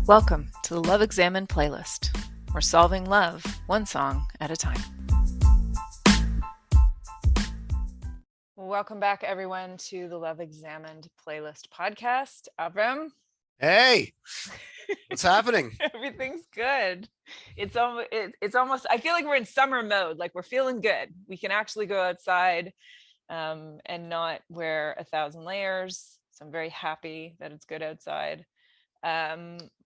Welcome to the Love Examined playlist. We're solving love one song at a time. Welcome back, everyone, to the Love Examined playlist podcast. Avrum. Hey, what's happening? Everything's good. It's almost, I feel like we're in summer mode, like we're feeling good. We can actually go outside and not wear 1,000 layers. So I'm very happy that it's good outside.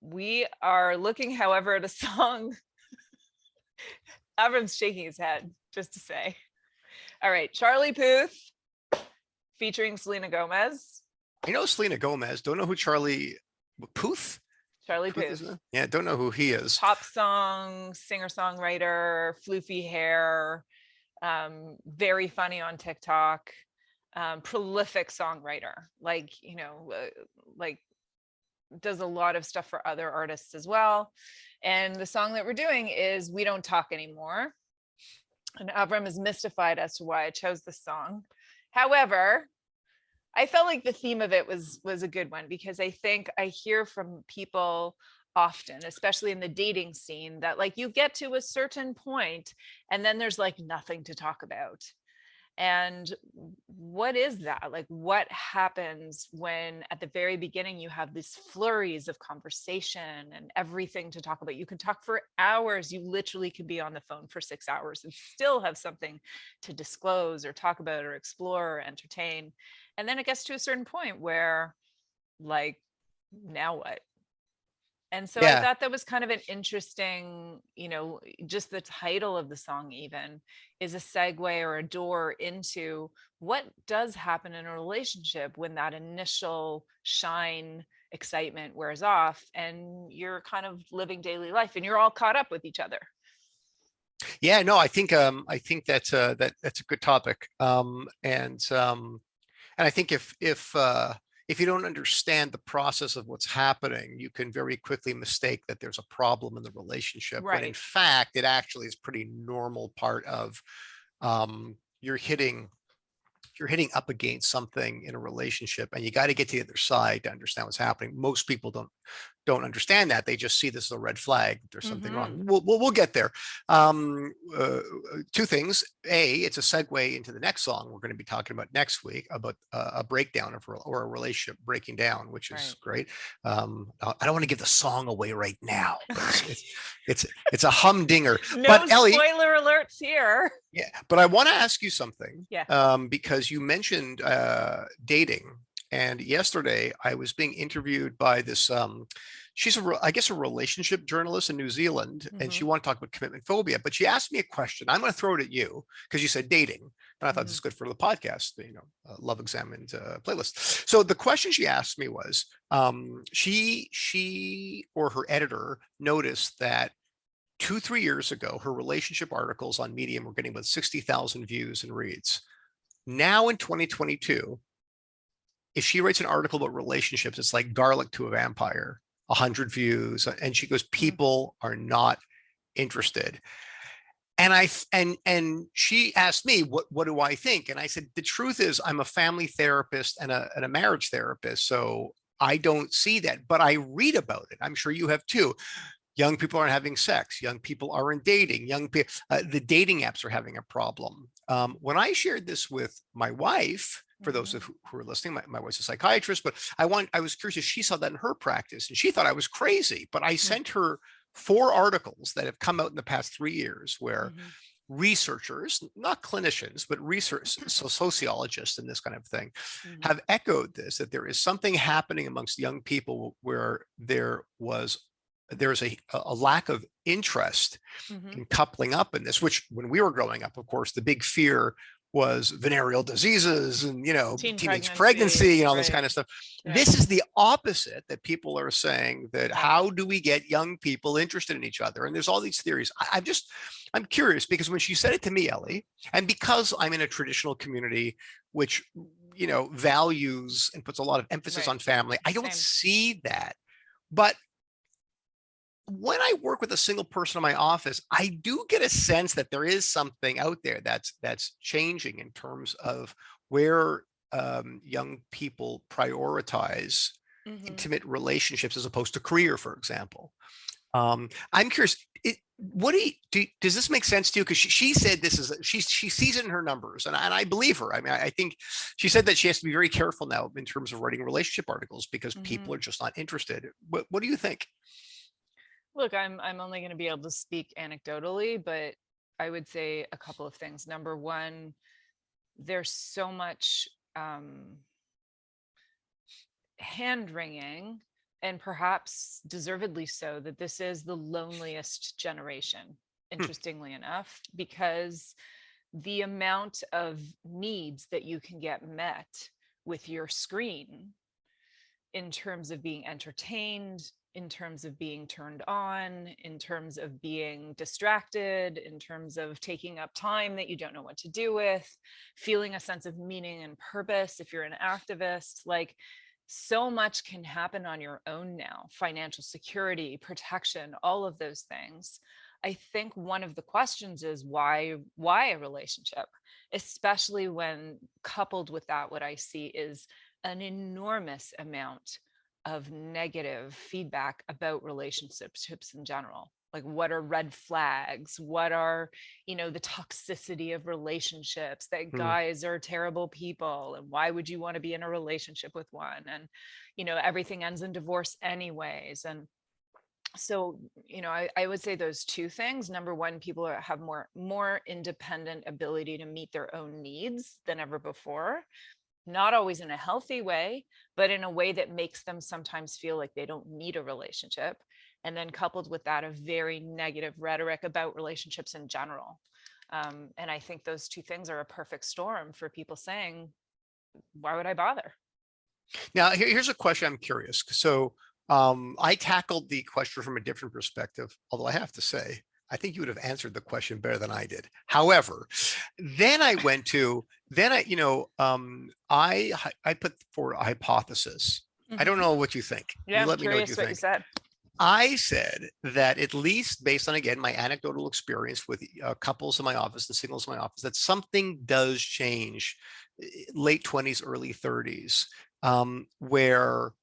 We are looking, however, at a song. Avrum's shaking his head, just to say. All right, Charlie Puth featuring Selena Gomez. I know Selena Gomez. Don't know who Charlie Puth? Charlie Puth. Yeah, don't know who he is. Pop song, singer-songwriter, floofy hair, very funny on TikTok, prolific songwriter. Like does a lot of stuff for other artists as well. And the song that we're doing is We Don't Talk Anymore. And Avrum is mystified as to why I chose this song. However, I felt like the theme of it was a good one, because I think I hear from people often, especially in the dating scene, that like you get to a certain point and then there's like nothing to talk about. And what is that? Like, what happens when at the very beginning you have these flurries of conversation and everything to talk about? You can talk for hours. You literally could be on the phone for 6 hours and still have something to disclose or talk about or explore or entertain. And then it gets to a certain point where, like, now what? And so I thought that was kind of an interesting, just the title of the song even is a segue or a door into what does happen in a relationship when that initial shine excitement wears off and you're kind of living daily life and you're all caught up with each other. Yeah, no, I think that's a good topic. And I think if you don't understand the process of what's happening, you can very quickly mistake that there's a problem in the relationship. Right. But in fact, it actually is pretty normal part of you're hitting up against something in a relationship, and you got to get to the other side to understand what's happening. Most people don't understand that. They just see this as a red flag. There's something wrong. We'll get there. Two things. A, it's a segue into the next song we're going to be talking about next week, about a breakdown or a relationship breaking down, which is great. I don't want to give the song away right now. It's a humdinger. No, but Ellie, spoiler alerts here. Yeah, but I want to ask you something. Yeah. Because you mentioned dating. And yesterday I was being interviewed by this, she's I guess a relationship journalist in New Zealand, and she wanted to talk about commitment phobia, but she asked me a question. I'm going to throw it at you because you said dating. And I thought this is good for the podcast, Love Examined playlist. So the question she asked me was, she or her editor noticed that 2-3 years ago, her relationship articles on Medium were getting about 60,000 views and reads. Now in 2022, if she writes an article about relationships, it's like garlic to a vampire, 100 views. And she goes, people are not interested. And she asked me, what do I think? And I said, the truth is I'm a family therapist and a marriage therapist. So I don't see that, but I read about it. I'm sure you have too. Young people aren't having sex. Young people aren't dating. Young people, the dating apps are having a problem. When I shared this with my wife, for those who are listening, my wife's a psychiatrist, but I was curious if she saw that in her practice, and she thought I was crazy. But I sent her 4 articles that have come out in the past 3 years where researchers, not clinicians, but so sociologists and this kind of thing, have echoed this, that there is something happening amongst young people where there's a lack of interest in coupling up in this, which when we were growing up, of course, the big fear was venereal diseases and, teenage pregnancy and all this kind of stuff. Right. This is the opposite, that people are saying that how do we get young people interested in each other? And there's all these theories. I'm curious, because when she said it to me, Ellie, and because I'm in a traditional community, which, values and puts a lot of emphasis on family, I don't see that. But when I work with a single person in my office, I do get a sense that there is something out there that's changing in terms of where young people prioritize Mhm. intimate relationships as opposed to career, for example. I'm curious, what does this make sense to you? Because she said this is, she sees it in her numbers, and I believe her. I mean, I think she said that she has to be very careful now in terms of writing relationship articles because people Mhm. are just not interested. What do you think? Look, I'm only going to be able to speak anecdotally, but I would say a couple of things. Number one, there's so much hand wringing, and perhaps deservedly so, that this is the loneliest generation, Hmm. interestingly enough, because the amount of needs that you can get met with your screen in terms of being entertained, in terms of being turned on, in terms of being distracted, in terms of taking up time that you don't know what to do with, feeling a sense of meaning and purpose if you're an activist. Like, so much can happen on your own now: financial security, protection, all of those things. I think one of the questions is why a relationship, especially when coupled with that, what I see is an enormous amount of negative feedback about relationships in general. Like, what are red flags? What are, the toxicity of relationships, that Hmm. guys are terrible people, and why would you want to be in a relationship with one? And, everything ends in divorce anyways. And so, I would say those two things. Number one, people have more independent ability to meet their own needs than ever before, not always in a healthy way, but in a way that makes them sometimes feel like they don't need a relationship. And then coupled with that, a very negative rhetoric about relationships in general. And I think those two things are a perfect storm for people saying, why would I bother? Now, here's a question I'm curious. So I tackled the question from a different perspective, although I have to say, I think you would have answered the question better than I did. However, then I went to, then I, I put forward a hypothesis. I don't Hmm. know what you think. Yeah, You I'm let me know what you curious what you think. said. I said that, at least based on, again, my anecdotal experience with couples in my office and singles in my office, that something does change late 20s, early 30s, where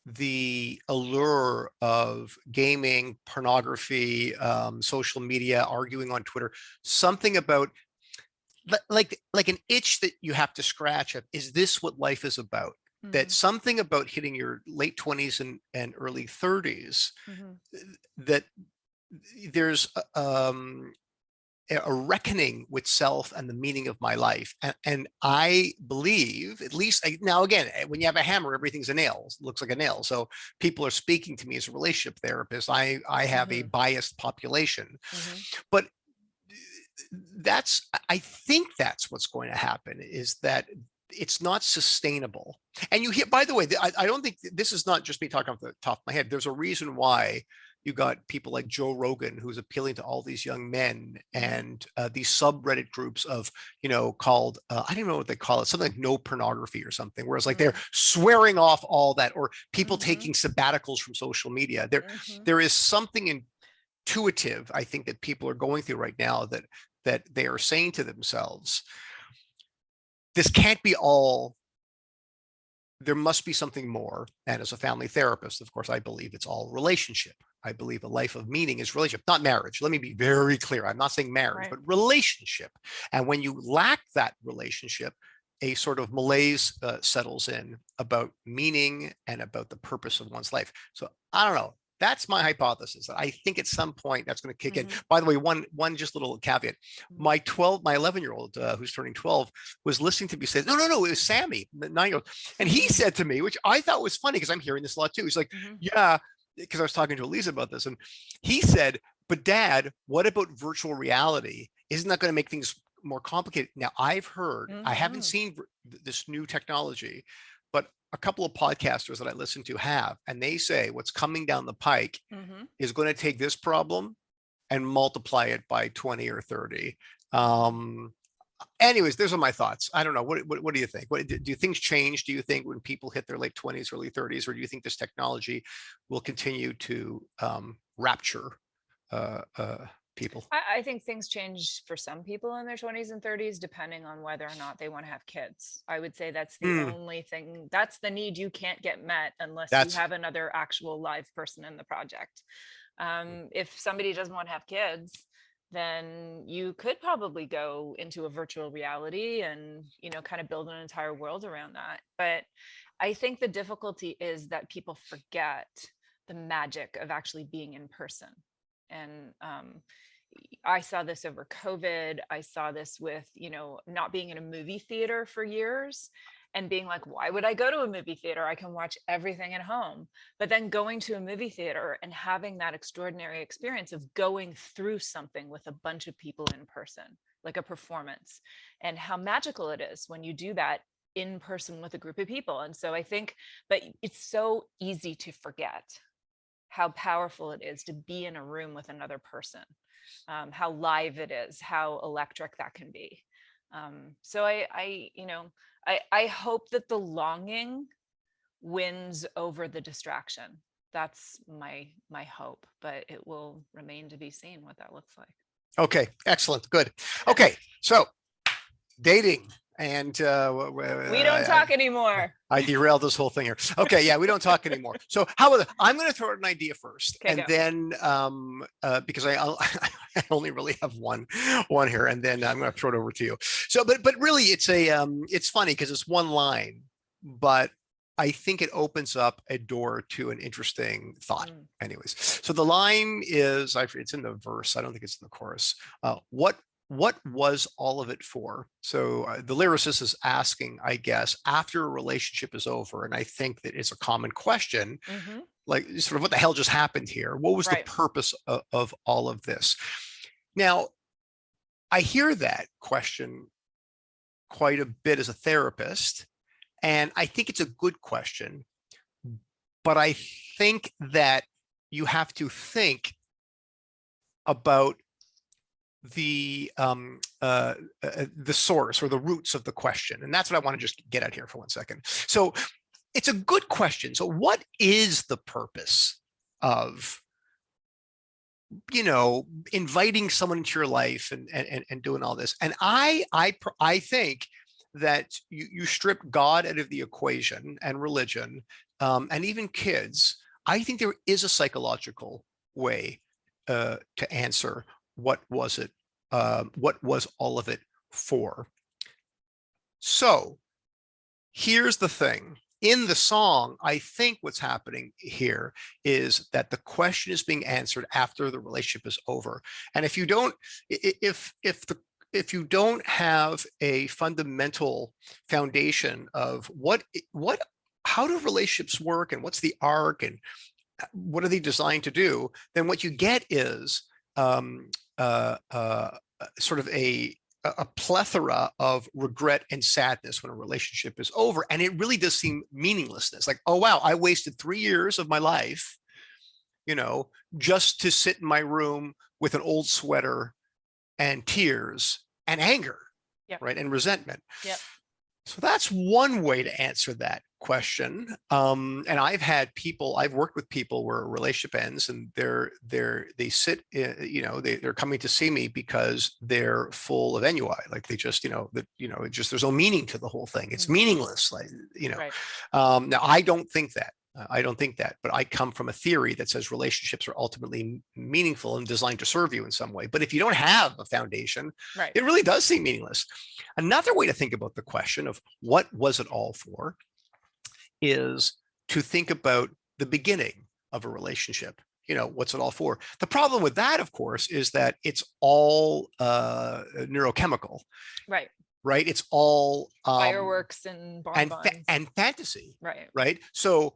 the allure of gaming, pornography, social media, arguing on Twitter, something about like an itch that you have to scratch up. Is this what life is about? That Hmm. something about hitting your late 20s and early 30s, Hmm. that there's a reckoning with self and the meaning of my life. And I believe, at least now, again, when you have a hammer, everything's a nail, it looks like a nail. So people are speaking to me as a relationship therapist. I have a Hmm. biased population, Hmm. but I think that's what's going to happen, is that it's not sustainable. And you hear, by the way, I don't think this is not just me talking off the top of my head. There's a reason why you got people like Joe Rogan, who's appealing to all these young men, Hmm. and these subreddit groups of, called, I don't even know what they call it, something like no pornography or something, whereas like they're Hmm. swearing off all that, or people Hmm. taking sabbaticals from social media. There, Hmm. there is something intuitive, I think, that people are going through right now, that they are saying to themselves, this can't be all, there must be something more. And as a family therapist, of course, I believe it's all relationship. I believe a life of meaning is relationship, not marriage. Let me be very clear. I'm not saying marriage, Right. but relationship. And when you lack that relationship, a sort of malaise settles in about meaning and about the purpose of one's life. So I don't know. That's my hypothesis. I think at some point that's going to kick in. Hmm. By the way, one just little caveat. My 11-year-old, who's turning 12, was listening to me say, no, it was Sammy, the 9-year-old. And he said to me, which I thought was funny because I'm hearing this a lot too. He's like, Hmm. yeah, because I was talking to Elisa about this. And he said, but Dad, what about virtual reality? Isn't that going to make things more complicated? Now, I've heard, I haven't Hmm. seen this new technology, but a couple of podcasters that I listen to have, and they say what's coming down the pike Hmm. is going to take this problem and multiply it by 20 or 30. Hmm. Anyways, those are my thoughts. I don't know. What do you think? Do things change? Do you think when people hit their late 20s, early 30s, or do you think this technology will continue to rapture uh, uh, people? I think things change for some people in their 20s and 30s, depending on whether or not they want to have kids. I would say that's the Hmm, only thing, that's the need you can't get met unless you that's have another actual live person in the project. If somebody doesn't want to have kids, then you could probably go into a virtual reality and, kind of build an entire world around that. But I think the difficulty is that people forget the magic of actually being in person. And I saw this over COVID. I saw this with, not being in a movie theater for years and being like, why would I go to a movie theater? I can watch everything at home. But then going to a movie theater and having that extraordinary experience of going through something with a bunch of people in person, like a performance, and how magical it is when you do that in person with a group of people. And so I think, but it's so easy to forget how powerful it is to be in a room with another person, how live it is, how electric that can be. So I hope that the longing wins over the distraction. That's my hope, but it will remain to be seen what that looks like. okay. Excellent. Good. Okay. So dating and We don't talk anymore. I derailed this whole thing here. Okay, yeah, we don't talk anymore. So how about I'm going to throw out an idea first, Okay, and go. then because I only really have one here, and then I'm going to throw it over to you. So, but really, it's funny because it's one line, but I think it opens up a door to an interesting thought. Anyways, so the line is, it's in the verse. I don't think it's in the chorus. What was all of it for? So the lyricist is asking, I guess, after a relationship is over, and I think that it's a common question, like sort of what the hell just happened here? What was the purpose of all of this? Now, I hear that question quite a bit as a therapist, and I think it's a good question, but I think that you have to think about the source or the roots of the question, and that's what I want to just get at here for 1 second. So it's a good question. So what is the purpose of inviting someone into your life and doing all this? And I think that you strip God out of the equation and religion, and even kids. I think there is a psychological way to answer what was it, what was all of it for. So here's the thing. In the song, I think what's happening here is that the question is being answered after the relationship is over. And if you don't, if you don't have a fundamental foundation of how do relationships work and what's the arc and what are they designed to do, then what you get is sort of a plethora of regret and sadness when a relationship is over. And it really does seem meaninglessness. Like, oh, wow, I wasted 3 years of my life, just to sit in my room with an old sweater and tears and anger, right? And resentment. Yep. So that's one way to answer that question. And I've worked with people where a relationship ends and they sit, they're coming to see me because they're full of ennui. Like they just, there's no meaning to the whole thing. It's meaningless. Like, Right. Now I don't think that. But I come from a theory that says relationships are ultimately meaningful and designed to serve you in some way. But if you don't have a foundation, it really does seem meaningless. Another way to think about the question of what was it all for is to think about the beginning of a relationship. What's it all for? The problem with that, of course, is that it's all neurochemical. Right. It's all fireworks and bonbons and fantasy. Right. So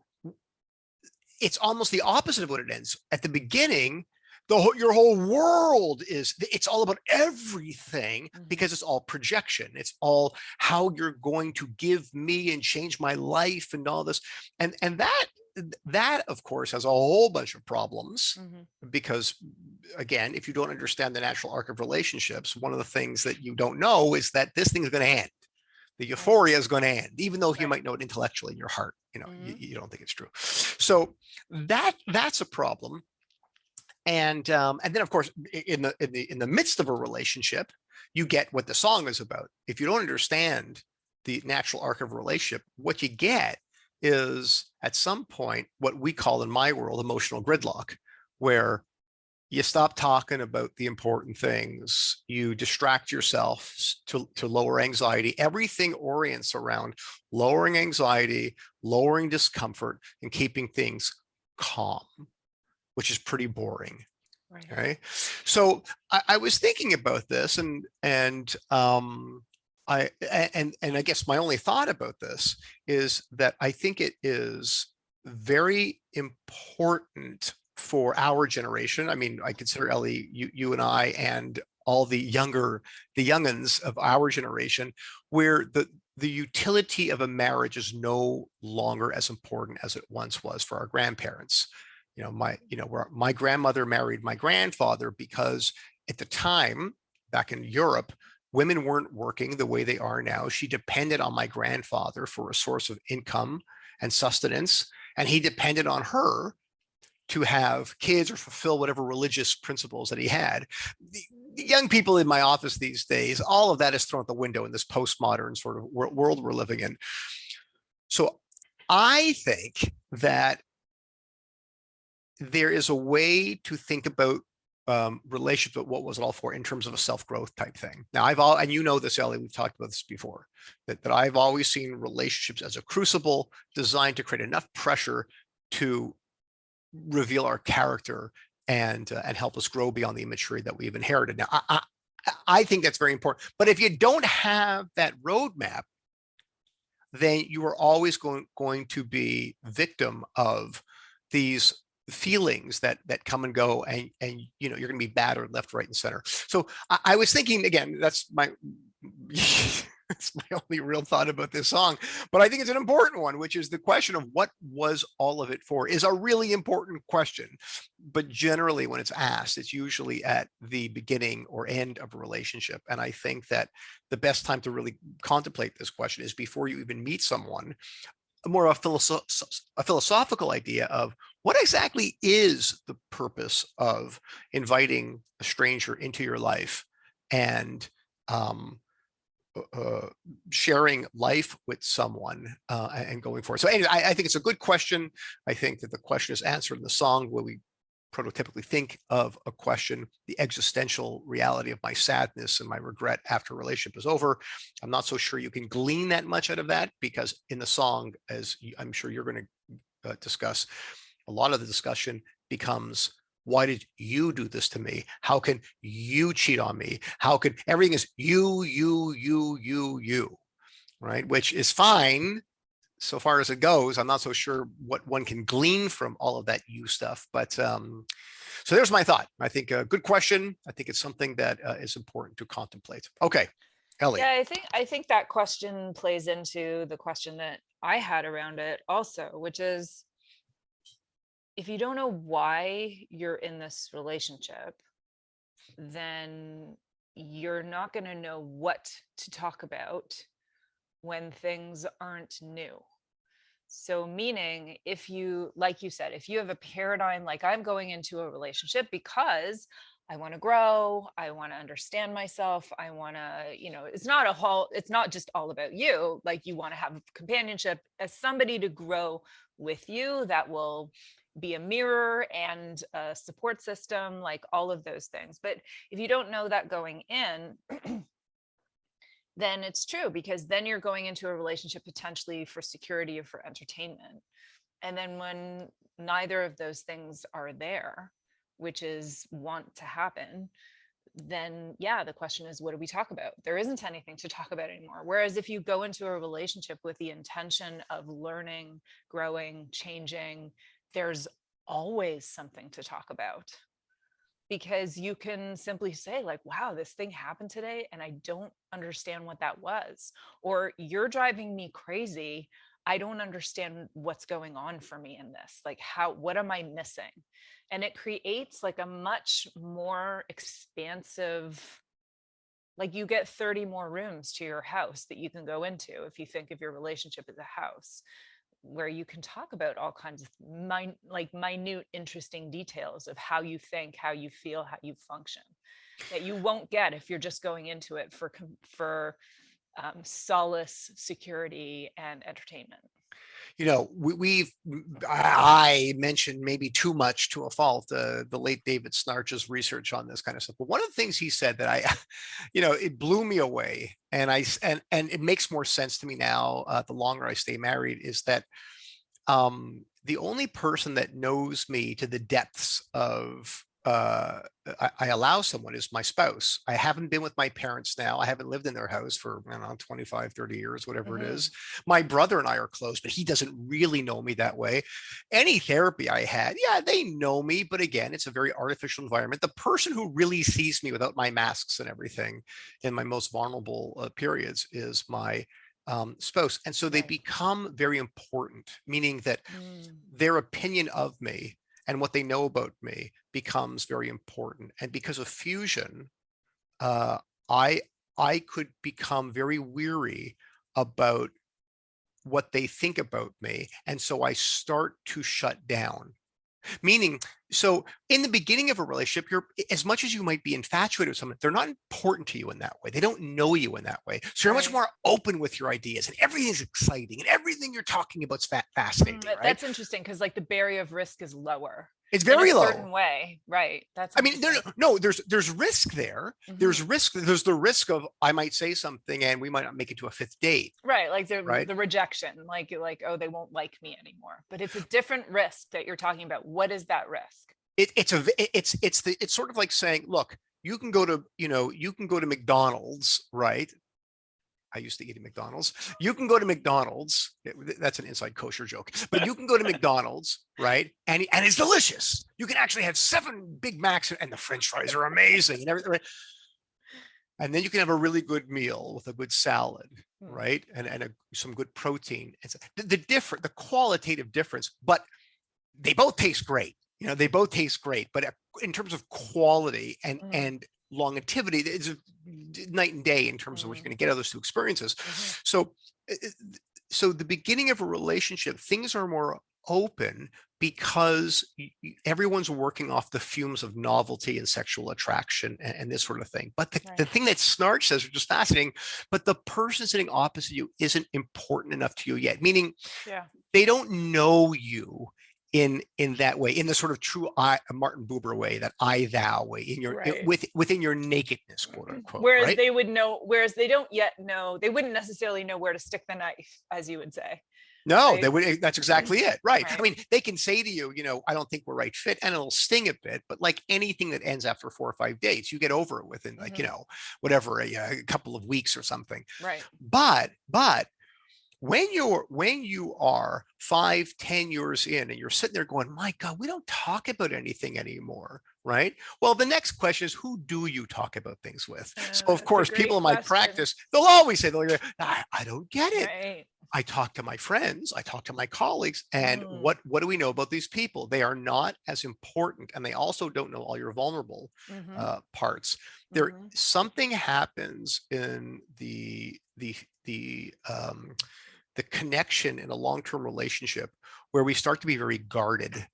it's almost the opposite of what it ends. At the beginning, your whole world it's all about everything because it's all projection. It's all how you're going to give me and change my life and all this. And that of course has a whole bunch of problems because again, if you don't understand the natural arc of relationships, one of the things that you don't know is that this thing is going to end. The euphoria is going to end, even though you might know it intellectually in your heart, you don't think it's true. So that's a problem. And then of course in the midst of a relationship, you get what the song is about. If you don't understand the natural arc of a relationship, what you get is at some point what we call in my world emotional gridlock, where you stop talking about the important things, you distract yourself to lower anxiety. Everything orients around lowering anxiety, lowering discomfort, and keeping things calm, which is pretty boring. Right. Okay. So I was thinking about this, and I guess my only thought about this is that I think it is very important for our generation. I mean, I consider Ellie, you and I, and all the youngins of our generation, where the utility of a marriage is no longer as important as it once was for our grandparents. Where my grandmother married my grandfather because at the time, back in Europe, women weren't working the way they are now. She depended on my grandfather for a source of income and sustenance, and he depended on her to have kids or fulfill whatever religious principles that he had. The young people in my office these days, all of that is thrown out the window in this postmodern sort of world we're living in. So I think that there is a way to think about relationship, but what was it all for in terms of a self-growth type thing. Now and you know this, Ellie, we've talked about this before, that I've always seen relationships as a crucible designed to create enough pressure to reveal our character and help us grow beyond the immaturity that we've inherited. Now, I think that's very important. But if you don't have that roadmap, then you are always going to be victim of these feelings that come and go, and you're going to be battered left, right, and center. So I was thinking, again, that's my that's my only real thought about this song, but I think it's an important one, which is the question of what was all of it for is a really important question. But generally when it's asked, it's usually at the beginning or end of a relationship. And I think that the best time to really contemplate this question is before you even meet someone, more of a philosophical idea of what exactly is the purpose of inviting a stranger into your life and sharing life with someone and going forward. So anyway, I think it's a good question. I think that the question is answered in the song where we prototypically think of a question, the existential reality of my sadness and my regret after a relationship is over. I'm not so sure you can glean that much out of that, because in the song, as I'm sure you're going to discuss, a lot of the discussion becomes, why did you do this to me? How can you cheat on me? How could everything is you, right? Which is fine so far as it goes. I'm not so sure what one can glean from all of that you stuff, but so there's my thought. I think a good question. I think it's something that is important to contemplate. Okay, Ellie. Yeah, I think that question plays into the question that I had around it also, which is, if you don't know why you're in this relationship, then you're not going to know what to talk about when things aren't new. So meaning, if you, like you said, if you have a paradigm, like I'm going into a relationship because I want to grow, I want to understand myself, I want to, it's not just all about you. Like, you want to have companionship as somebody to grow with you that will be a mirror and a support system, like all of those things. But if you don't know that going in, then it's true, because then you're going into a relationship potentially for security or for entertainment. And then when neither of those things are there, which is want to happen, then yeah, the question is, what do we talk about? There isn't anything to talk about anymore. Whereas if you go into a relationship with the intention of learning, growing, changing, there's always something to talk about. Because you can simply say, like, wow, this thing happened today and I don't understand what that was. Or, you're driving me crazy. I don't understand what's going on for me in this. Like, what am I missing? And it creates like a much more expansive, like, you get 30 more rooms to your house that you can go into if you think of your relationship as a house. where you can talk about all kinds of minute, interesting details of how you think, how you feel, how you function, that you won't get if you're just going into it for solace, security, and entertainment. You know, I mentioned maybe too much to a fault, the late David Snarch's research on this kind of stuff. But one of the things he said that it blew me away, and it makes more sense to me now, the longer I stay married, is that the only person that knows me to the depths of I allow someone is my spouse. I haven't been with my parents now. I haven't lived in their house for, I don't know, 25, 30 years, whatever it is. My brother and I are close, but he doesn't really know me that way. Any therapy I had, yeah, they know me, but again, it's a very artificial environment. The person who really sees me without my masks and everything in my most vulnerable periods is my spouse. And so they become very important, meaning that their opinion of me and what they know about me becomes very important. And because of fusion, I could become very weary about what they think about me. And so I start to shut down. Meaning, so in the beginning of a relationship, you're, as much as you might be infatuated with someone, they're not important to you in that way. They don't know you in that way. So you're much more open with your ideas, and everything is exciting, and everything you're talking about is fascinating. Right? That's interesting, because like the barrier of risk is lower. It's very low. Certain way, right? That's. I mean, there's risk there. There's risk. There's the risk of I might say something and we might not make it to a fifth date. Right, like the rejection, like oh, they won't like me anymore. But it's a different risk that you're talking about. What is that risk? It's sort of like saying, look, you can go to McDonald's, right? I used to eat at McDonald's. You can go to McDonald's. That's an inside kosher joke, but you can go to McDonald's, right? And it's delicious. You can actually have 7 Big Macs, and the French fries are amazing and everything. Right? And then you can have a really good meal with a good salad, right? And some good protein. It's the qualitative difference, but they both taste great. You know, they both taste great, but in terms of quality and longevity, it's night and day in terms of what you're going to get out of those two experiences. So the beginning of a relationship, things are more open because everyone's working off the fumes of novelty and sexual attraction and this sort of thing. But the thing that Snarch says, which is fascinating, but the person sitting opposite you isn't important enough to you yet, meaning they don't know you in that way, in the sort of true Martin Buber way, that I thou way, in your within your nakedness, quote unquote. Whereas they would know, whereas they don't yet know, they wouldn't necessarily know where to stick the knife, as you would say. No, they would. That's exactly it. Right. I mean, they can say to you, I don't think we're right fit, and it'll sting a bit, but like anything that ends after 4 or 5 dates, you get over it within like, whatever, a couple of weeks or something. Right. But when you are 5, 10 years in and you're sitting there going, my God, we don't talk about anything anymore, right? Well, the next question is, who do you talk about things with? So of course, people in my practice, they'll always say, I don't get it. Right. I talk to my friends, I talk to my colleagues, and what do we know about these people? They are not as important, and they also don't know all your vulnerable parts. There, something happens in the connection in a long-term relationship where we start to be very guarded.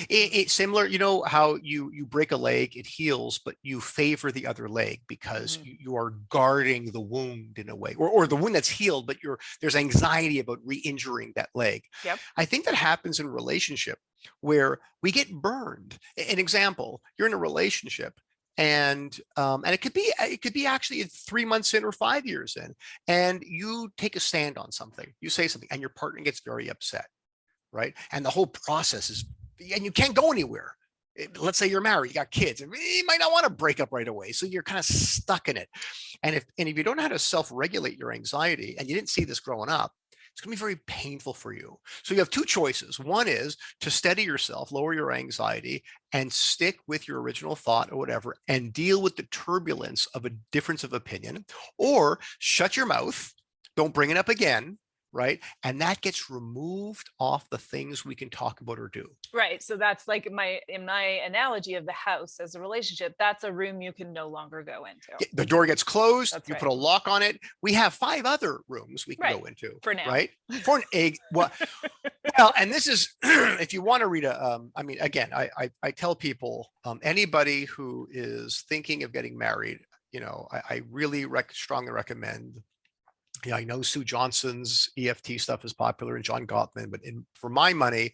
It's similar, how you break a leg, it heals, but you favor the other leg because you are guarding the wound in a way, or the wound that's healed, but there's anxiety about re-injuring that leg. Yep. I think that happens in a relationship where we get burned. An example, you're in a relationship and it could be actually 3 months in or 5 years in, and you take a stand on something, you say something, and your partner gets very upset, right? And the whole process is, and you can't go anywhere. Let's say you're married, you got kids, and you might not want to break up right away, so you're kind of stuck in it. And if you don't know how to self-regulate your anxiety, and you didn't see this growing up, it's going to be very painful for you. So you have 2 choices. One is to steady yourself, lower your anxiety, and stick with your original thought or whatever, and deal with the turbulence of a difference of opinion, or shut your mouth, don't bring it up again, right? And that gets removed off the things we can talk about or do. Right. So that's like in my analogy of the house as a relationship, that's a room you can no longer go into. The door gets closed, That's you right. put a lock on it. We have 5 other rooms we can Right. go into, For now. right? For an egg. Well, and this is, if you want to read I mean, again, I tell people, anybody who is thinking of getting married, I really strongly recommend. Yeah, I know Sue Johnson's EFT stuff is popular and John Gottman, but for my money,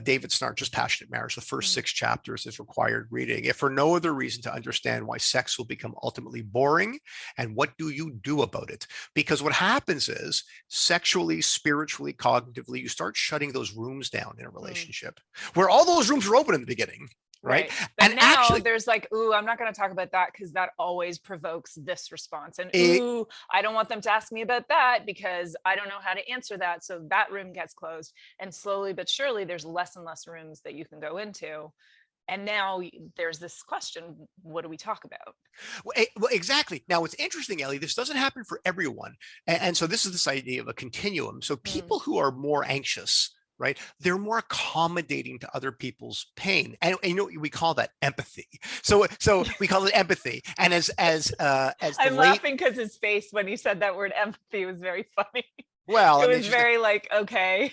David Snarch's Passionate Marriage, the first 6 chapters is required reading, if for no other reason to understand why sex will become ultimately boring and what do you do about it. Because what happens is sexually, spiritually, cognitively, you start shutting those rooms down in a relationship where all those rooms were open in the beginning. Right. But And now actually, there's like, ooh, I'm not going to talk about that because that always provokes this response. And it, ooh, I don't want them to ask me about that because I don't know how to answer that. So that room gets closed. And slowly but surely, there's less and less rooms that you can go into. And now there's this question, what do we talk about? Well, exactly. Now, what's interesting, Ellie, this doesn't happen for everyone. And so this is this idea of a continuum. So people who are more anxious, right, they're more accommodating to other people's pain. And we call that empathy. So we call it empathy. And as I'm laughing because his face when he said that word empathy was very funny. Well, it was very like, okay.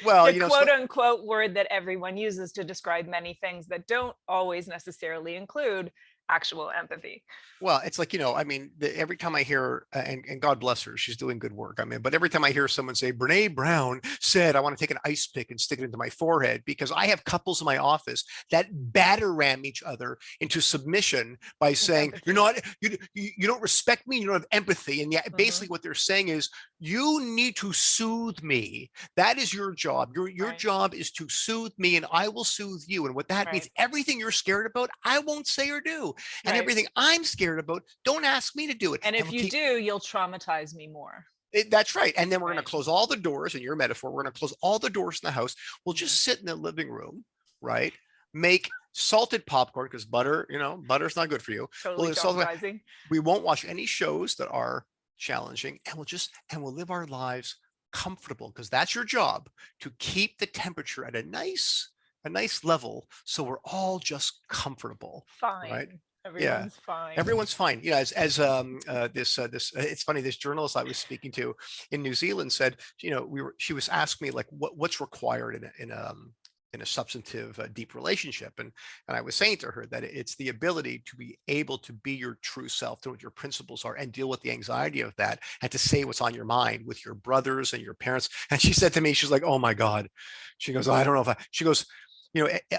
Well, the quote unquote word that everyone uses to describe many things that don't always necessarily include actual empathy. Well, it's like, I mean, every time I hear, and God bless her, she's doing good work. I mean, but every time I hear someone say, Brene Brown said, I want to take an ice pick and stick it into my forehead, because I have couples in my office that batter ram each other into submission by saying, you don't respect me, you don't have empathy. And yet basically what they're saying is, you need to soothe me. That is your job. Your job is to soothe me and I will soothe you. And what that means, everything you're scared about, I won't say or do. And everything I'm scared about, don't ask me to do it. And if you do, you'll traumatize me more. That's right. And then we're going to close all the doors, in your metaphor, we're going to close all the doors in the house. We'll just sit in the living room, right? Make salted popcorn, because butter, butter's not good for you. Totally traumatizing. We won't watch any shows that are challenging, and we'll live our lives comfortable, because that's your job, to keep the temperature at a nice level, so we're all just comfortable. Fine. Right? Everyone's fine. Everyone's fine. As it's funny, this journalist I was speaking to in New Zealand said, she was asking me like, what's required in a substantive deep relationship, and I was saying to her that it's the ability to be able to be your true self, know what your principles are, and deal with the anxiety of that, and to say what's on your mind with your brothers and your parents. And she said to me, she's like, oh my God, she goes, I don't know if she goes,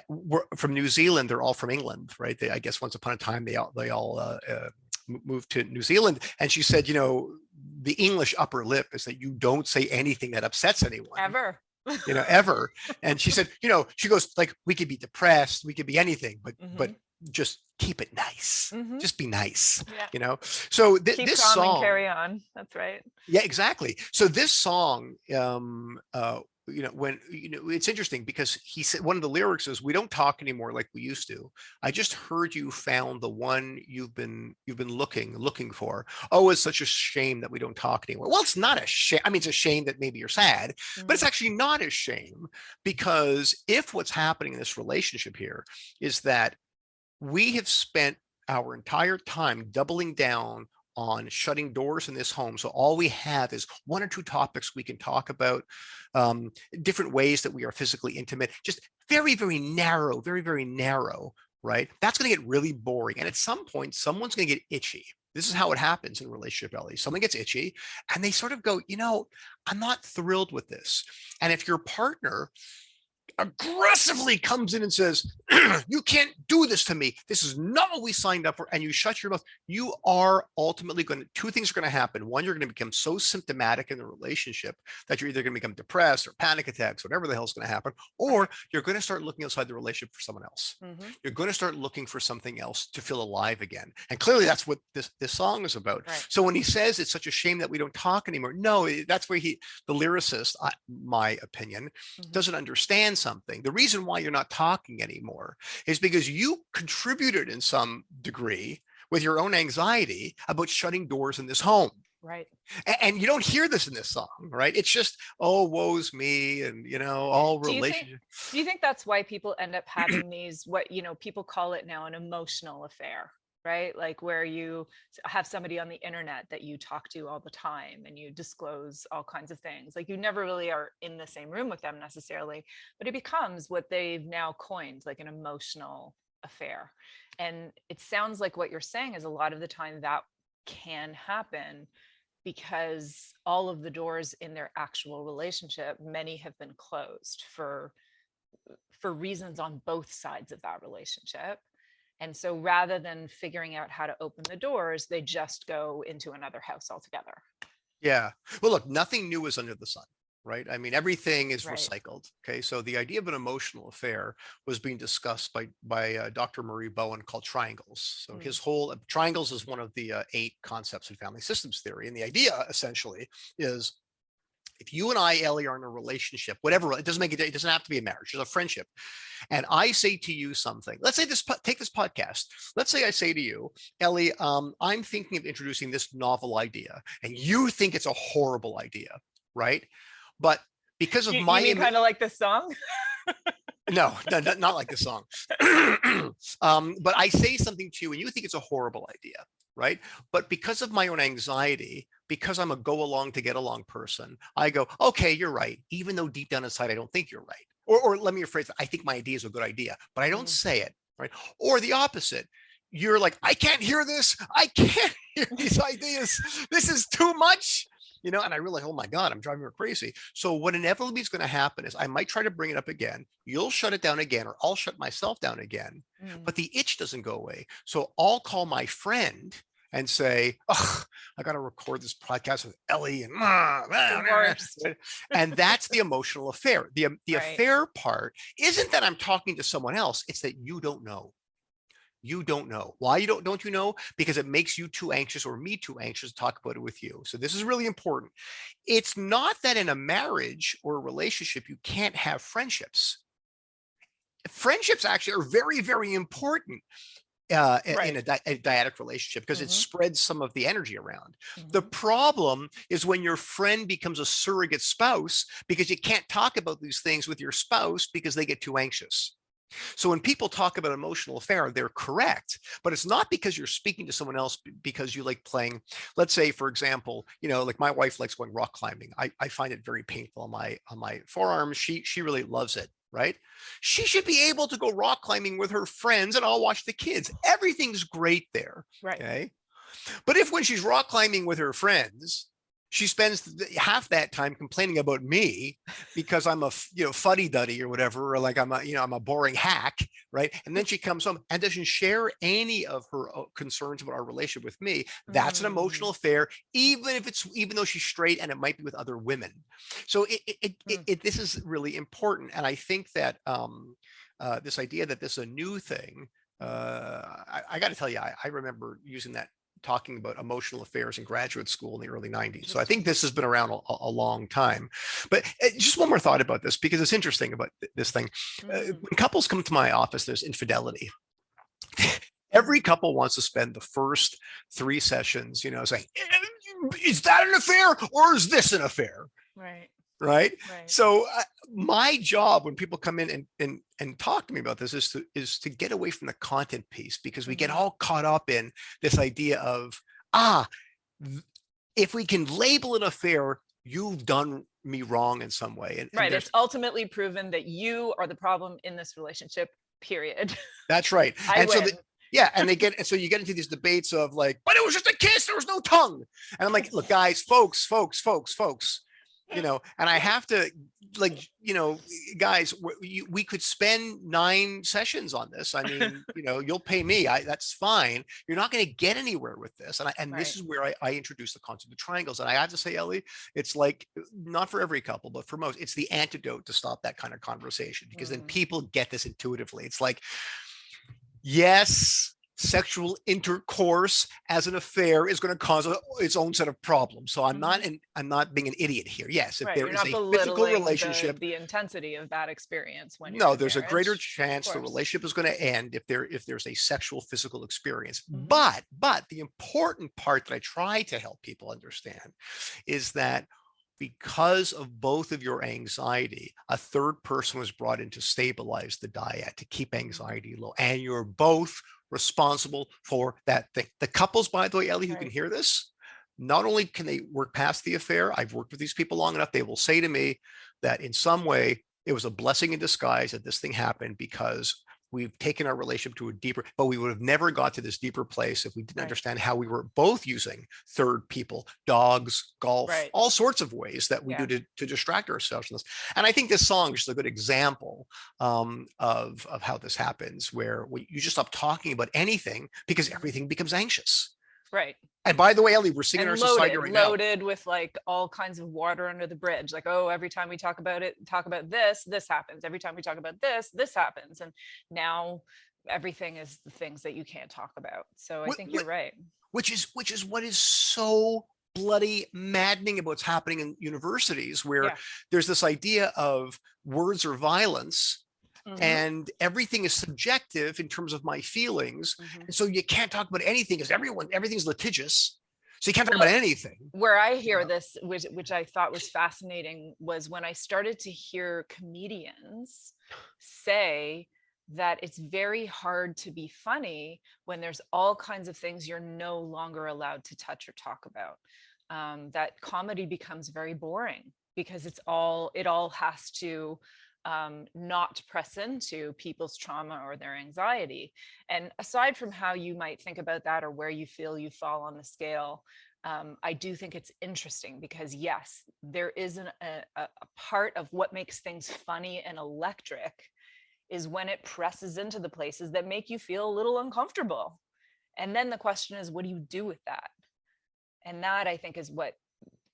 we're from New Zealand, they're all from England, right? I guess once upon a time they all moved to New Zealand. And she said, the English upper lip is that you don't say anything that upsets anyone. Ever. Ever. And she said, she goes, like, we could be depressed, we could be anything, but just keep it nice. Just be nice. So keep this calm song, and carry on. That's right. Yeah, exactly. So this song, when it's interesting because he said, one of the lyrics is, we don't talk anymore like we used to. I just heard you found the one you've been looking for. Oh, it's such a shame that we don't talk anymore. Well, it's not a shame. I mean, it's a shame that maybe you're sad, but it's actually not a shame, because if what's happening in this relationship here is that we have spent our entire time doubling down on shutting doors in this home. So all we have is 1 or 2 topics we can talk about, different ways that we are physically intimate, just very, very narrow, very, very narrow, right? That's going to get really boring. And at some point, someone's going to get itchy. This is how it happens in a relationship, Ellie. Someone gets itchy and they sort of go, I'm not thrilled with this. And if your partner aggressively comes in and says, you can't do this to me, this is not what we signed up for, and you shut your mouth, you are ultimately two things are going to happen. One, you're going to become so symptomatic in the relationship that you're either going to become depressed or panic attacks, whatever the hell is going to happen, or you're going to start looking outside the relationship for someone else. You're going to start looking for something else to feel alive again. And clearly that's what this song is about. So when he says it's such a shame that we don't talk anymore, no, that's where the lyricist, my opinion, doesn't understand something. The reason why you're not talking anymore is because you contributed in some degree with your own anxiety about shutting doors in this home. Right. And you don't hear this in this song, right? It's just, oh, woe's me, and all Do you think relationship. do you think that's why people end up having these, what, people call it now, an emotional affair, right? Like where you have somebody on the internet that you talk to all the time and you disclose all kinds of things. Like you never really are in the same room with them necessarily, but it becomes what they've now coined, like an emotional affair. And it sounds like what you're saying is a lot of the time that can happen because all of the doors in their actual relationship, many have been closed for reasons on both sides of that relationship. And so rather than figuring out how to open the doors, they just go into another house altogether. Yeah. Well, look, nothing new is under the sun, right? I mean, everything is Right. recycled. Okay. So the idea of an emotional affair was being discussed by Dr. Murray Bowen, called triangles. So his whole triangles is one of the 8 concepts in family systems theory. And the idea essentially is, if you and I, Ellie, are in a relationship, whatever, it doesn't have to be a marriage, it's a friendship. And I say to you something, let's say take this podcast. Let's say I say to you, Ellie, I'm thinking of introducing this novel idea, and you think it's a horrible idea, right? But because of You my mean kind of like this song? no, not like the song. But I say something to you and you think it's a horrible idea, right? But because of my own anxiety, because I'm a go along to get along person, I go, okay, you're right. Even though deep down inside, I don't think you're right. Or let me rephrase it. I think my idea is a good idea, but I don't say it, right? Or the opposite. You're like, I can't hear this. I can't hear these ideas. This is too much. And I realize, oh my God, I'm driving her crazy. So what inevitably is going to happen is I might try to bring it up again. You'll shut it down again, or I'll shut myself down again. But the itch doesn't go away. So I'll call my friend and say, oh, I got to record this podcast with Ellie. And that's the emotional affair. The Right. affair part isn't that I'm talking to someone else. It's that you don't know. You don't know. Why don't you know? Because it makes you too anxious, or me too anxious to talk about it with you. So this is really important. It's not that in a marriage or a relationship you can't have friendships. Friendships actually are very, very important Right. in a dyadic relationship, because it spreads some of the energy around. The Mhm. problem is when your friend becomes a surrogate spouse, because you can't talk about these things with your spouse because they get too anxious. So when people talk about emotional affair, they're correct, but it's not because you're speaking to someone else because you like playing. Let's say, for example, like my wife likes going rock climbing. I find it very painful on my forearms. She really loves it, right? She should be able to go rock climbing with her friends, and I'll watch the kids. Everything's great there. Right. Okay. But if when she's rock climbing with her friends, she spends half that time complaining about me because I'm a fuddy-duddy or whatever, or like I'm a boring hack, right? And then she comes home and doesn't share any of her concerns about our relationship with me. That's an emotional affair, even though she's straight and it might be with other women. So this is really important, and I think that this idea that this is a new thing. I got to tell you, I remember using that, talking about emotional affairs in graduate school in the early 90s. So I think this has been around a long time. But just one more thought about this, because it's interesting about this thing. When couples come to my office, there's infidelity. Every couple wants to spend the first 3 sessions, saying, is that an affair or is this an affair? Right. Right. So my job when people come in and talk to me about this is to get away from the content piece, because we get all caught up in this idea of, if we can label an affair, you've done me wrong in some way. And right. It's ultimately proven that you are the problem in this relationship, period. That's right. And so yeah. And so you get into these debates of like, but it was just a kiss, there was no tongue. And I'm like, look, guys, folks, and I have to, guys, we could spend 9 sessions on this. I mean, you'll pay me. That's fine. You're not going to get anywhere with this. And this is where I introduce the concept of triangles. And I have to say, Ellie, it's like, not for every couple, but for most, it's the antidote to stop that kind of conversation, because then people get this intuitively. It's like, yes, sexual intercourse as an affair is going to cause its own set of problems. So I'm not being an idiot here. Yes, if Right. there You're is not a physical belittling relationship, the intensity of that experience when you're no, in there's a greater marriage. Of chance the course. relationship is going to end if there's a sexual physical experience. Mhm. But the important part that I try to help people understand is that because of both of your anxiety, a third person was brought in to stabilize the dyad, to keep anxiety low, and you're both responsible for that thing. The couples, by the way, Ellie, who can Right. hear this, not only can they work past the affair, I've worked with these people long enough, they will say to me that in some way it was a blessing in disguise that this thing happened, because we've taken our relationship to a deeper, but we would have never got to this deeper place if we didn't Right. understand how we were both using third people, dogs, golf, Right. all sorts of ways that we Yeah. do to distract ourselves from this. And I think this song is a good example of how this happens, where you just stop talking about anything because everything becomes anxious. Right. And by the way, Ellie, we're seeing in our And society right now. loaded with like all kinds of water under the bridge. Like, oh, every time we talk about this, this happens. Every time we talk about this happens. And now everything is the things that you can't talk about. So I think you're right. Which is what is so bloody maddening about what's happening in universities, where Yeah. there's this idea of words are violence, Mhm. and everything is subjective in terms of my feelings. And so you can't talk about anything because everything's litigious. So you can't talk about anything. Where I hear this, which I thought was fascinating, was when I started to hear comedians say that it's very hard to be funny when there's all kinds of things you're no longer allowed to touch or talk about. That comedy becomes very boring because it all has to not press into people's trauma or their anxiety. And aside from how you might think about that or where you feel you fall on the scale, I do think it's interesting because yes, there is a part of what makes things funny and electric is when it presses into the places that make you feel a little uncomfortable. And then the question is, what do you do with that? And that, I think, is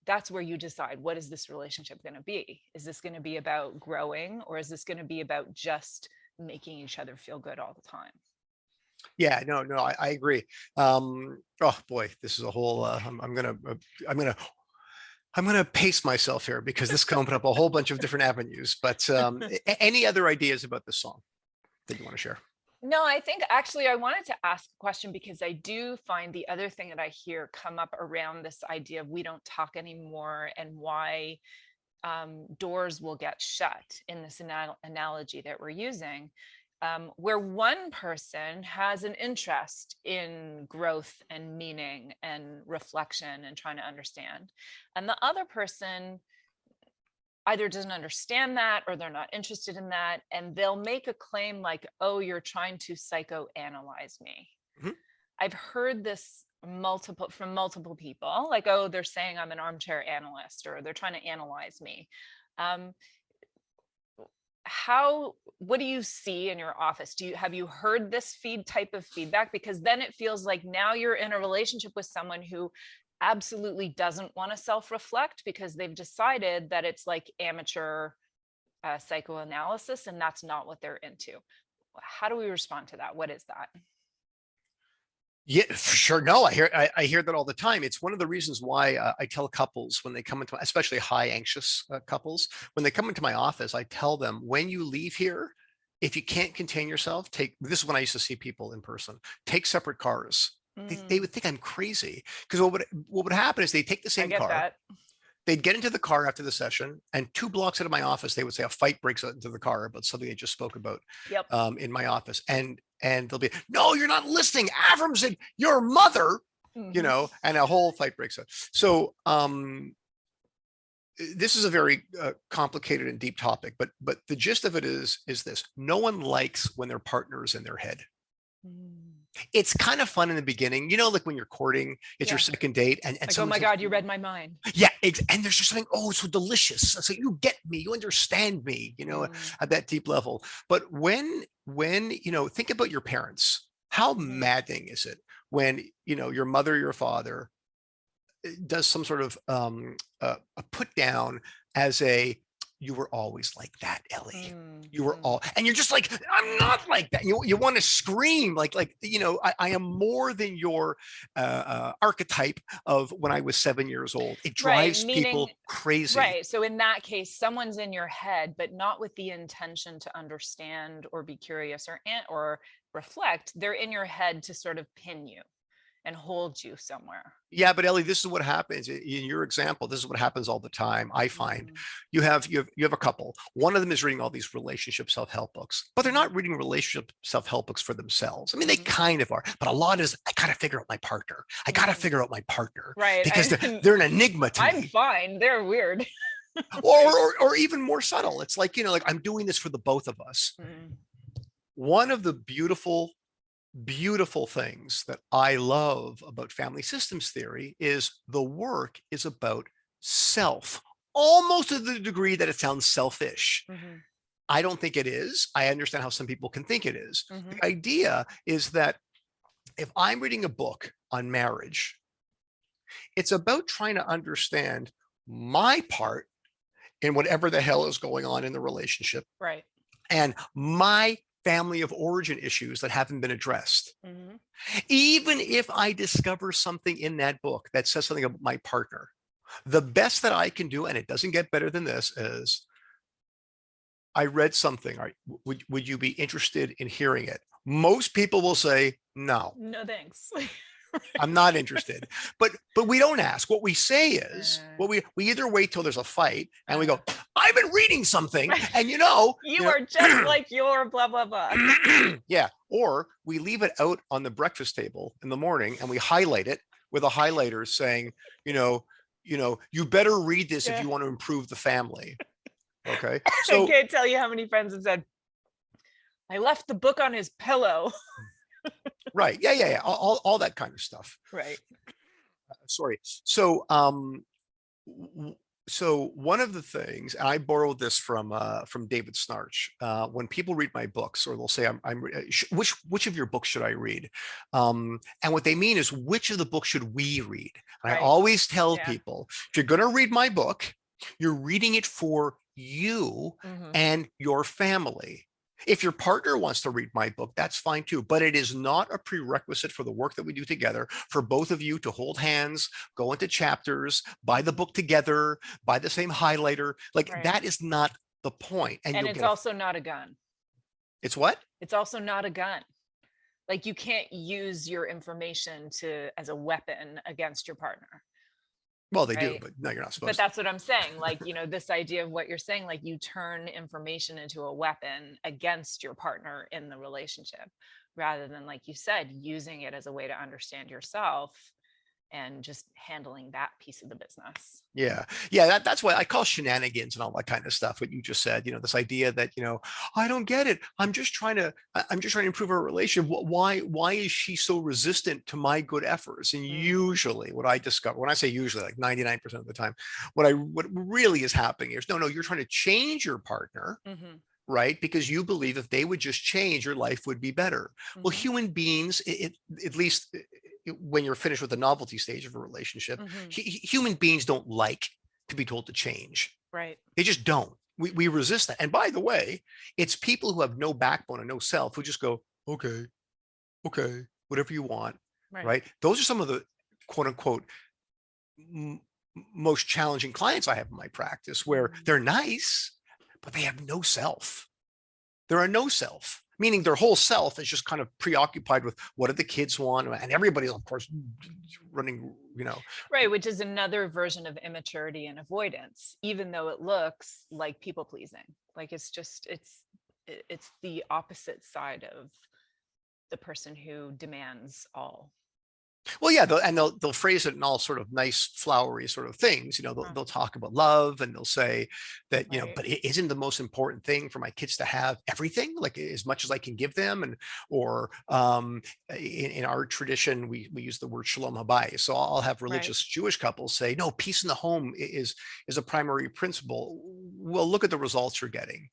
that's where you decide, what is this relationship going to be? Is this going to be about growing, or is this going to be about just making each other feel good all the time? Yeah, no, I agree. Oh boy, this is a whole. I'm gonna pace myself here because this can open up a whole bunch of different avenues. But any other ideas about this song that you want to share? No, I think actually I wanted to ask a question because I do find the other thing that I hear come up around this idea of we don't talk anymore and why doors will get shut in this analogy that we're using, where one person has an interest in growth and meaning and reflection and trying to understand, and the other person either doesn't understand that or they're not interested in that, and they'll make a claim like, oh, you're trying to psychoanalyze me. Mhm. I've heard this from multiple people, like, oh, they're saying I'm an armchair analyst, or they're trying to analyze me. um, what do you see in your office? Have you heard this type of feedback? Because then it feels like now you're in a relationship with someone who absolutely doesn't want to self-reflect because they've decided that it's like amateur psychoanalysis, and that's not what they're into. How do we respond to that? What is that? Yeah, for sure. No, I hear that all the time. It's one of the reasons why I tell couples when they come into, especially high anxious couples, when they come into my office, I tell them, when you leave here, if you can't contain yourself, this is when I used to see people in person, take separate cars. They would think I'm crazy, because what would happen is they take the I same get car. that. They'd get into the car after the session, and 2 blocks out of my office, they would say a fight breaks out into the car about something they just spoke about Yep. in my office. And they'll be, no, you're not listening. Avrum said your mother, and a whole fight breaks out. So this is a very complicated and deep topic, but the gist of it is this: no one likes when their partner is in their head. It's kind of fun in the beginning, like when you're courting, it's your second date, and like, oh my God, you read my mind. Yeah, and there's just something, oh, it's so delicious. So you get me, you understand me, at that deep level. But when think about your parents. How maddening is it when your mother, your father does some sort of a put down as a you were always like that, Ellie. You were Mm-hmm. all, and you're just like, I'm not like that. You want to scream like, I am more than your archetype of when I was 7 years old. It Right. drives Meaning, people crazy. right. So in that case, someone's in your head, but not with the intention to understand or be curious or reflect. They're in your head to sort of pin you and hold you somewhere. Yeah, but Ellie, this is what happens in your example. This is what happens all the time. I find Mm-hmm. you have a couple. One of them is reading all these relationship self-help books, but they're Mm-hmm. not reading relationship self-help books for themselves. I mean, they Mm-hmm. kind of are, but a lot is I gotta figure out my partner. I gotta Mm-hmm. figure out my partner Right. because they're an enigma to I'm me. fine. They're weird. Or even more subtle. It's like, like I'm doing this for the both of us. Mm-hmm. One of the beautiful things that I love about family systems theory is the work is about self, almost to the degree that it sounds selfish. Mm-hmm. I don't think it is. I understand how some people can think it is. Mm-hmm. The idea is that if I'm reading a book on marriage, it's about trying to understand my part in whatever the hell is going on in the relationship Right. and my family of origin issues that haven't been addressed. Mm-hmm. Even if I discover something in that book that says something about my partner, the best that I can do, and it doesn't get better than this, is I read something. Would you be interested in hearing it? Most people will say, no, No thanks. I'm not interested. But we don't ask. What we say is, Uh, we either wait till there's a fight and we uh, go, I've been reading something, right. and You are just like your blah blah blah. yeah, or we leave it out on the breakfast table in the morning and we highlight it with a highlighter saying, you better read this if Yeah. you want to improve the family. Okay. I So, can't tell you how many friends have said, I left the book on his pillow. right. Yeah. All that kind of stuff. Right. Sorry. So one of the things, and I borrowed this from David Snarch. When people read my books, or they'll say, which of your books should I read? And what they mean is, which of the books should we read? And I Right. always tell Yeah. people, if you're going to read my book, you're reading it for you Mm-hmm. and your family. If your partner wants to read my book, that's fine too. But it is not a prerequisite for the work that we do together for both of you to hold hands, go into chapters, buy the book together, buy the same highlighter. Like Right. that is not the point. And And you'll it's get also not a gun. it's what? It's also not a gun. Like you can't use your information as a weapon against your partner. Well, they do, Right. but no, you're not But supposed to. that's what I'm saying. Like, this idea of what you're saying, like you turn information into a weapon against your partner in the relationship, rather than, like you said, using it as a way to understand yourself and just handling that piece of the business. Yeah. That's why I call shenanigans and all that kind of stuff. What you just said, this idea that, I don't get it. I'm just trying to improve our relationship. Why is she so resistant to my good efforts? And usually what I discover, when I say usually, like 99% of the time, what really is happening is, no, you're trying to change your partner. Mm-hmm. Right? Because you believe if they would just change, your life would be better. Mm-hmm. Well, human beings, at least when you're finished with the novelty stage of a relationship, Mm-hmm. Human beings don't like to be told to change. Right. They just don't. We resist that. And by the way, it's people who have no backbone and no self who just go, okay, whatever you want. Right? Those are some of the quote unquote most challenging clients I have in my practice, where they're nice, but they have no self. There are no self, meaning their whole self is just kind of preoccupied with what do the kids want, and everybody's of course running, Right, which is another version of immaturity and avoidance, even though it looks like people pleasing. Like it's the opposite side of the person who demands all. Well, yeah, they'll phrase it in all sort of nice, flowery sort of things. They'll talk about love, and they'll say that, Right. but it isn't the most important thing for my kids to have everything, like as much as I can give them, or in our tradition, we use the word shalom habayis. So I'll have religious Jewish couples say, no, peace in the home is a primary principle. Well, look at the results you're getting.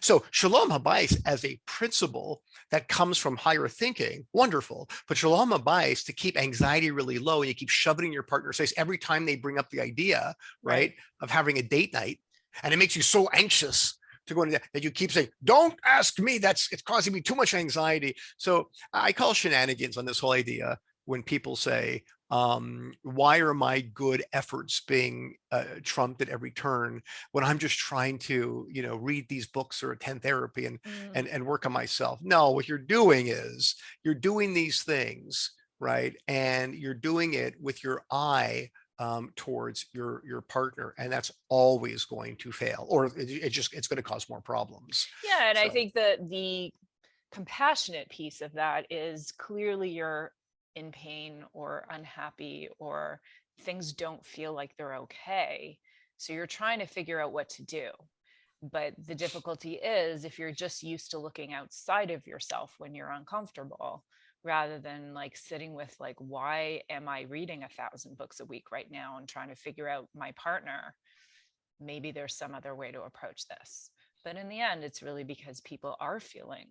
So shalom habayis as a principle that comes from higher thinking, wonderful. But shalom habayis to keep anxiety really low, and you keep shoving in your partner's face every time they bring up the idea, right, of having a date night. And it makes you so anxious to go into that you keep saying, don't ask me. It's causing me too much anxiety. So I call shenanigans on this whole idea when people say, why are my good efforts being trumped at every turn when I'm just trying to, read these books or attend therapy and work on myself? No, what you're doing is you're doing these things, right? And you're doing it with your eye towards your partner, and that's always going to fail, or it's going to cause more problems. Yeah, and I think that the compassionate piece of that is clearly you're in pain or unhappy or things don't feel like they're okay. So you're trying to figure out what to do. But the difficulty is if you're just used to looking outside of yourself when you're uncomfortable, rather than like sitting with like, why am I reading 1,000 books a week right now and trying to figure out my partner? Maybe there's some other way to approach this. But in the end, it's really because people are feeling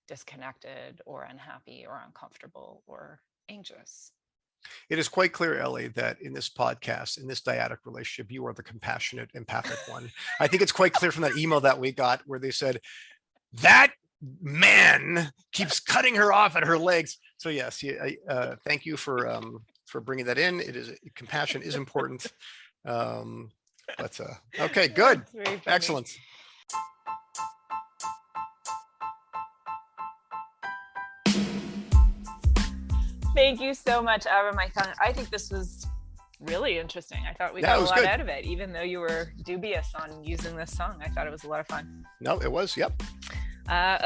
disconnected or unhappy or uncomfortable or anxious. It is quite clear, Ellie, that in this podcast, in this dyadic relationship, you are the compassionate, empathic one. I think it's quite clear from that email that we got where they said, that man keeps cutting her off at her legs. So yes, thank you for bringing that in. Compassion is important. Okay, good. Excellent. Thank you so much, Avrum. I think this was really interesting. I thought we got a lot out of it, even though you were dubious on using this song. I thought it was a lot of fun. No, it was. Yep.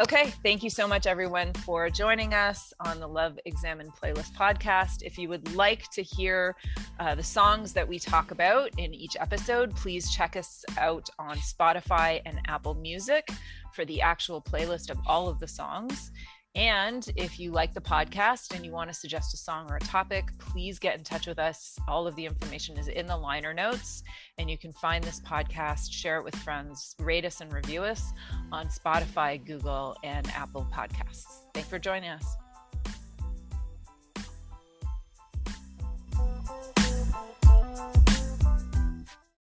Okay. Thank you so much, everyone, for joining us on the Love Examined Playlist podcast. If you would like to hear the songs that we talk about in each episode, please check us out on Spotify and Apple Music for the actual playlist of all of the songs. And if you like the podcast and you want to suggest a song or a topic, please get in touch with us. All of the information is in the liner notes, and you can find this podcast, share it with friends, rate us and review us on Spotify, Google, and Apple Podcasts. Thanks for joining us.